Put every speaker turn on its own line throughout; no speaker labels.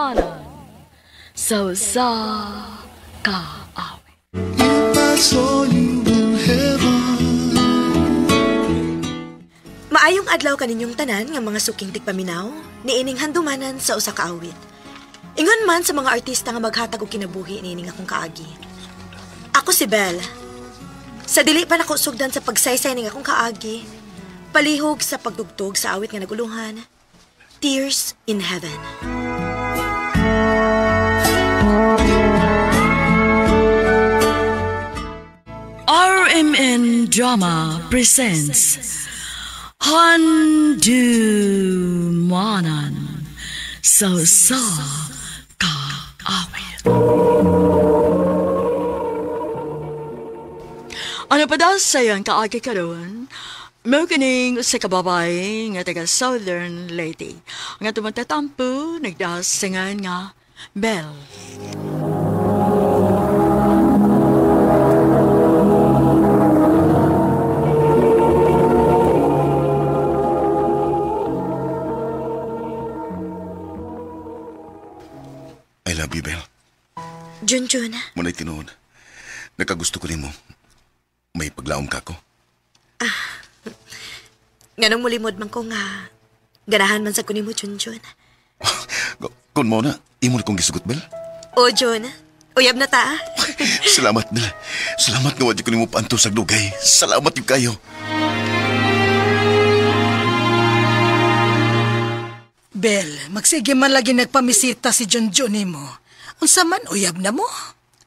Manan so sa kaawit.
If I saw you in heaven.
Maayong adlaw kaninyong tanan nga mga suking tigpaminaw, niining handumanan sa usa ka awit. Ingon man sa mga artista nga maghatag og kinabuhi niining akong kaagi. Ako si Belle. Sa dili pa nako sugdan sa pagsaysay ning akong kaagi, palihog sa pagdugtog sa awit nga naguluhan, Tears in Heaven.
RMN Drama presents Handumanan so sa kaawit. Ano pa daw sayang kaagi karon? Mao kining sa kababay nga taga Southern Leyte. Nga tumatatampo nagdasingan nga Belle.
I love you, Belle.
Junjun,
Muna'y tinuod. Nakagusto ko nimo. May paglaom ka ko.
nganong mulimod man ko nga ganahan man sa kunin mo, Junjun.
Kung mo na, imo na kong gisugot, Belle.
O, Jun, uyab na ta.
Salamat, Belle. Salamat nga wadi ko nimo paanto sa dugay. Salamat yung kayo.
Bel, magsige man lagi nagpamisita si Junjun nimo. Unsa man uyab na mo?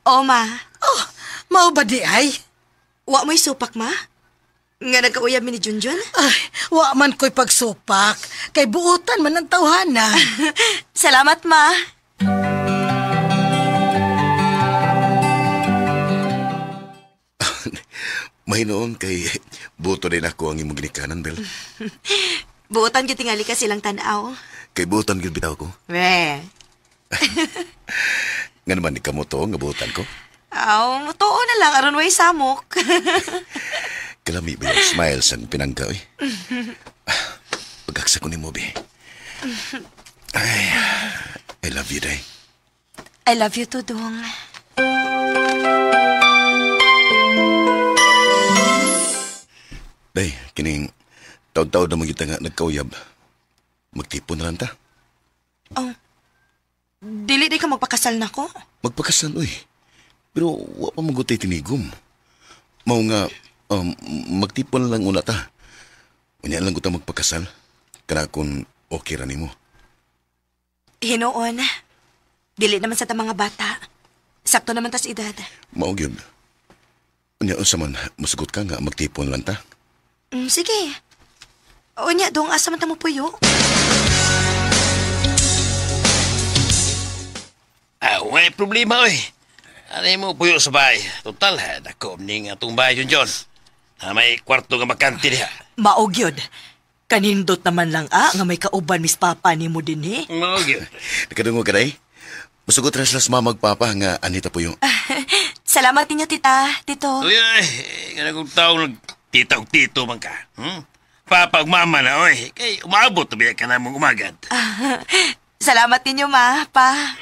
O, ma.
Oh, mao ba di ay?
Wa mo'y supak, ma? Nga nagkauyab mi ni Junjun?
Ay, wa man ko'y pagsupak. Kay buutan man ang tawhana.
Salamat, ma.
Mahinoon kay buto din ako ang imong ginikanan, Belle.
Buotan gyud tingali ka silang tan-aw.
Kay butan gyud bitaw ko.
We.
Nga naman ikaw mo to, nga butan ko.
Aw, totoo na lang aron way samok.
Kalami ba yung smiles ang pinangga, eh. Pagkaksa ko ni mo, be. Ay, I love you, day.
I love you too, Dong.
Day, kining taon-taon na magita nga nagkauyab. Magtipon na lang ta.
Oh, dili di ka magpakasal na ko?
Magpakasal, uy. Pero wa pa magutay tinigom. Mao nga, magtipon na lang una ta. Unya lang ko ta magpakasal. Kana kung okay ra nimo.
Hinoon. Dili naman sa ta mga bata. Sakto naman tas edad.
Mao gyud. Unya unsa man masugot ka nga magtipon lang ta.
Sige. Unya, Dong, asa man ta mo puyo?
May problema, oy. Ano mo puyo sa bahay? Total, dako ning atong bahay yun, John. May kwarto nga makanti diha.
Maog yun. Kanindot naman lang nga may kauban mis papa ni mo din eh.
Maog yun.
Nakadungo ka day? Masugot rin sila sa mga magpapa nga anita po yung...
Salamat ninyo, tita, tito.
Uy, kanagong tao nagtitaw-tito man ka. Papa ug mama na, oy. Kay umabot na biya ka na mong umagad.
Salamat ninyo, ma, pa.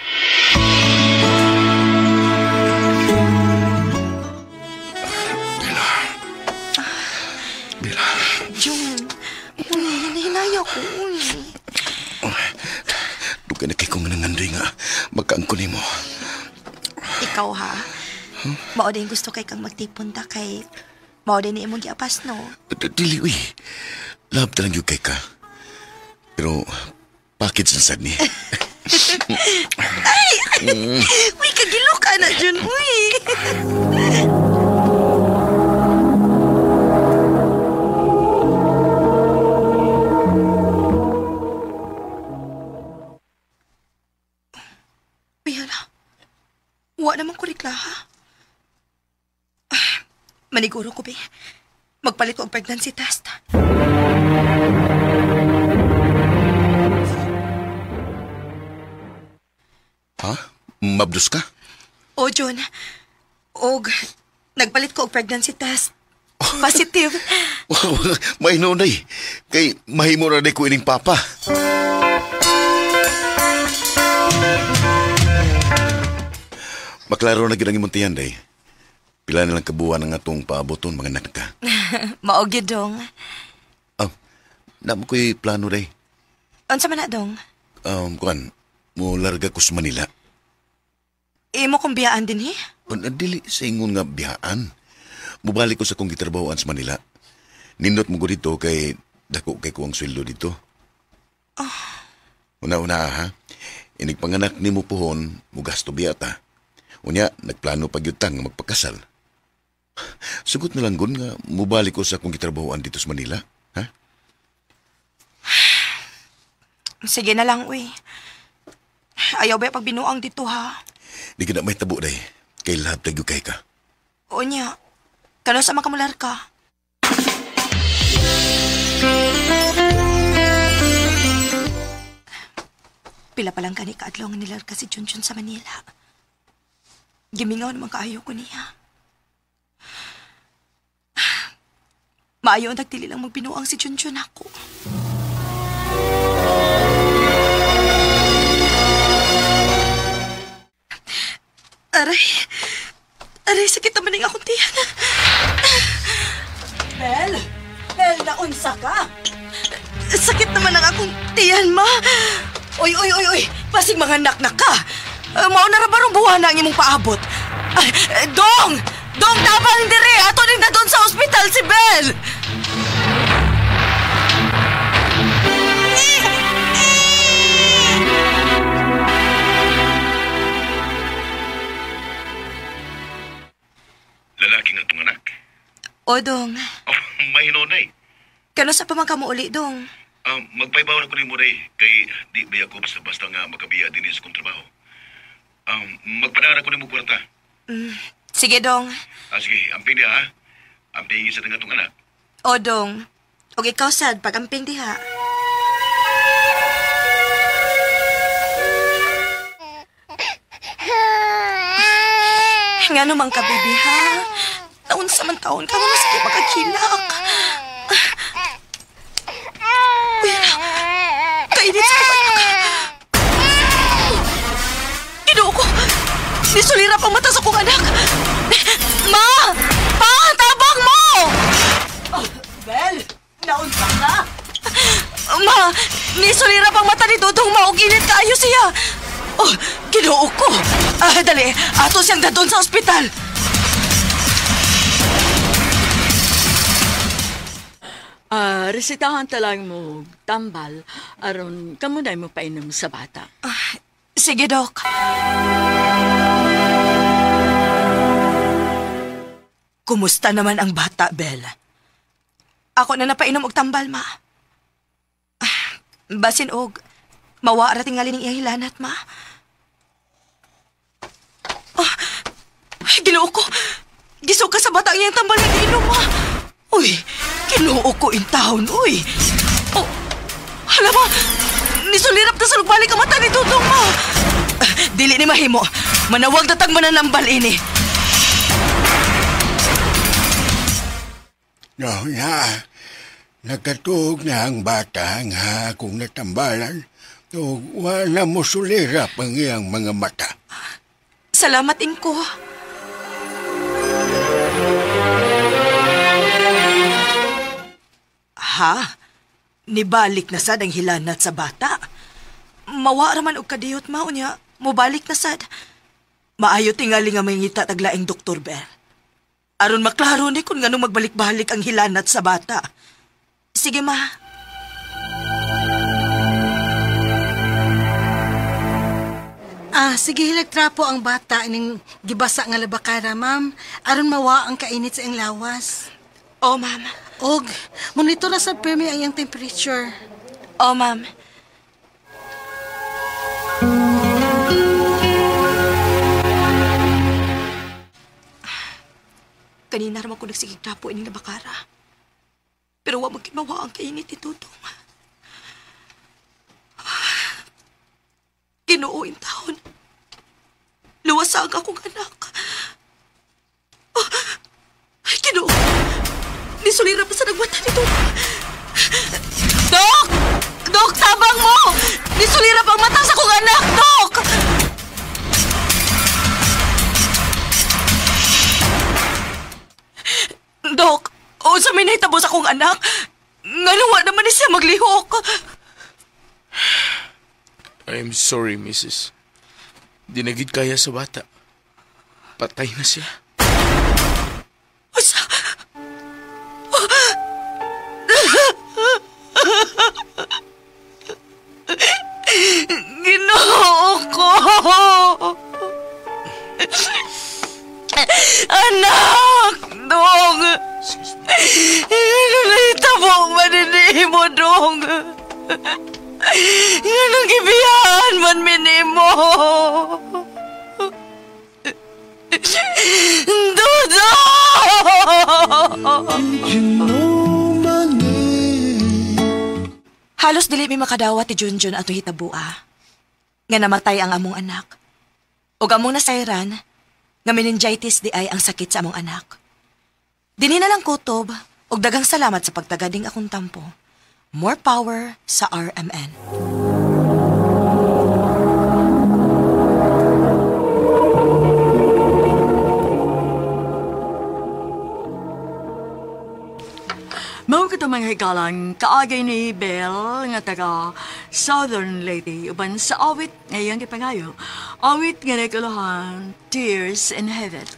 Bella.
Jun, hinahinaya ko,
Duga na kay kong nangandoy nga magkaangko ni mo.
Ikaw, ha? Mao din gusto kay kang magtipon ta kay... Mao din ni imong giapas, no?
Dili, uy. Love talang yung kay ka. Pero, package na sad ni.
Ay! Uy, kagilo ka na, Jun, uy! Uy, hala. Wa naman ko rikla, ha? Maniguro ko, be. Magpalit ko ang pregnancy test.
Ha? Mabdus ka?
O, John. Og, nagpalit ko og pregnancy test. Positive.
Mahino na eh. Kay mahimo na ko ining papa. Klaro na ginang imuntihan, day. Pila na lang kabuhan ang atong paaboton, mga anak ka.
Maogi dong.
Namo ko'y plano, day.
Unsa man na dong?
Kuan, mo larga ko sa Manila.
Imo kong biyaan din eh?
Dili sa ingon nga biyaan. Mubalik ko sa kong gitrabahoan sa Manila. Nindot mo ko dito kay dako kay ko ang sweldo dito. Una-una ha, inigpanganak ni mo pohon, mugasto biyata. Unya, nagplano pagyutang nga magpakasal. Sugot na lang gun nga mubalik ko sa kong gitrabahoan dito sa Manila. Ha?
Sige na lang, uy. Ayaw ba pag binuang dito, ha?
Di ka na may tabo, day. Kay lahat tagyukay ka.
O niya, kano sa makamular ka? Pila pa lang kani kaadlaw nga nilar ka si Junjun sa Manila. Gimingaw naman kaayo ko niya. Maayo ang nagdili lang magbinuang si Junjun ako. Aray, sakit naman ang akong tiyan.
Bel, naunsa ka?
Sakit naman ang akong tiyan, ma.
Oy, pasig mga naknak ka.
Mao na rabarong buwan na ang imong paabot. Dong! Dong, tabang dire! Ato rin na doon sa ospital si Bel!
Lalaki nga itong anak.
O, Dong.
Oh, may hinunay.
Kano sa pamangka mo uli, Dong?
Magpaibaw na ko ni Muray, kay di ba ako basta-basta nga makabiya din sa kong trabaho. Magpadara ko ni mo kwarta.
Sige, Dong.
Sige, amping diha ha. Amping isa nga itong anak.
O, Dong. O, ikaw sad, pag-amping diha. Nga naman ka, baby, ha? Taon sa man taon ka nga masakit makakilak. Uy, kainit sa kabanak. Ginoo ko, nisulira pang mata sa kong anak. Ma! Pa! Tabang mo!
Bel, naunsa ka?
Ma! Nisulira pang mata ni Dodong Ma. Init kaayo siya. Oh, ginoo ko. Dali, ato siyang dadon sa ospital.
Resitahan talang mo tambal aron kamo na mo painom sa bata.
Sige, Dok. Kumusta naman ang bata, Bel? Ako na napainom og tambal, ma. Basin og mawa ra tingali ning iyang hilanat, ma. Ginoo ko. Gisuka sa bata ang iyang tambal nga giinom, ma. Uy, ginoo ko in taon, uy. Oh, hala ba? Nisulirap na sa lugbalik ang mata ni Dudong, ma. Dili ni mahimo. Manawag na tag mananambal ini.
No, na. Nakatug na ang bata nga kung natambalan. O wala mo sulirap ang iyang mga mata.
Salamat, Inko. Ha? Nibalik na sad ang hilanat sa bata? Mawa raman og kadiyot mao niya. Mubalik na sad. Maayo tingali nga may ngita taglaing Dr. Bel. Aron maklaro ni kung nganong magbalik-balik ang hilanat sa bata. Sige, ma.
Sige hilagtrapo ang bata ning gibasa nga labakara, ma'am. Aron mawa ang kainit sa iyang lawas.
Oh, ma'am.
Og, monitor na sa permi ang iyang temperature.
Oh, ma'am. Kanina naman ko nagsigigtrapo ining labakara. Pero wa magkimawa ang kainit ni Tutong. Ginuuin taon. Luwasag akong anak. Ay, Ginoo. Nisulirap na sa nagmata ni Tutong. Dok! Dok, tabang mo! Nisulirap ang mata sa kong anak, Dok!
Unsa may nahitabo sa akong anak? Nga naman ni siya maglihok.
I'm sorry, Mrs. Di na gid kaya sa bata. Patay na siya.
Usa? Ginoo ko! Anak! Dong! Nahitabo manini mo, Dong! Anong gibiyahan man minimo? Dudo! Halos dili mi makadawat ti Junjun ato hitabua. Nga namatay ang among anak. O among nasayran, nga meningitis di ay ang sakit sa among anak. Dini na lang kutob, og dagang salamat sa pagtagading akong tampo. More power sa RMN.
Mao ka mga hikalang kaagay ni Belle nga taga Southern Lady uban sa awit ngayong gipangayo. Awit nga naguluhan, Tears in Heaven.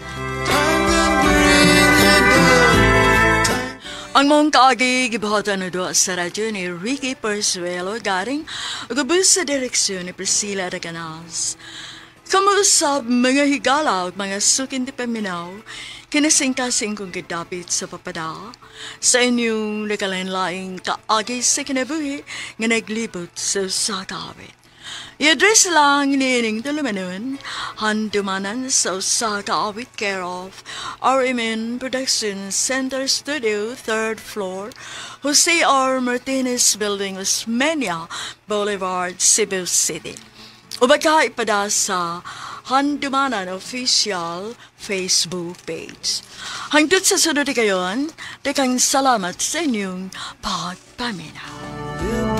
Ang mong kaagi gibahatan na doon sa radyo ni Ricky Persuelo garing ugabos sa direksyon ni Priscilla Raganas. Kamusap mga higala at mga sukin di paminaw, kinasing-kasing kong kidapit sa papada sa inyong nakalain-laing kaagi sa kinabuhi nga naglibot sa sakawit. I-address lang niining tulumanon, handumanan sa sakawit care of RMN Production Center Studio, 3rd floor, Jose R. Martinez Building, Osmeña Boulevard, Cebu City. Ubaga ipada sa Handumanan Official Facebook page. Hangtod sa sunod kayon, dekang salamat sa inyong pagpaminaw.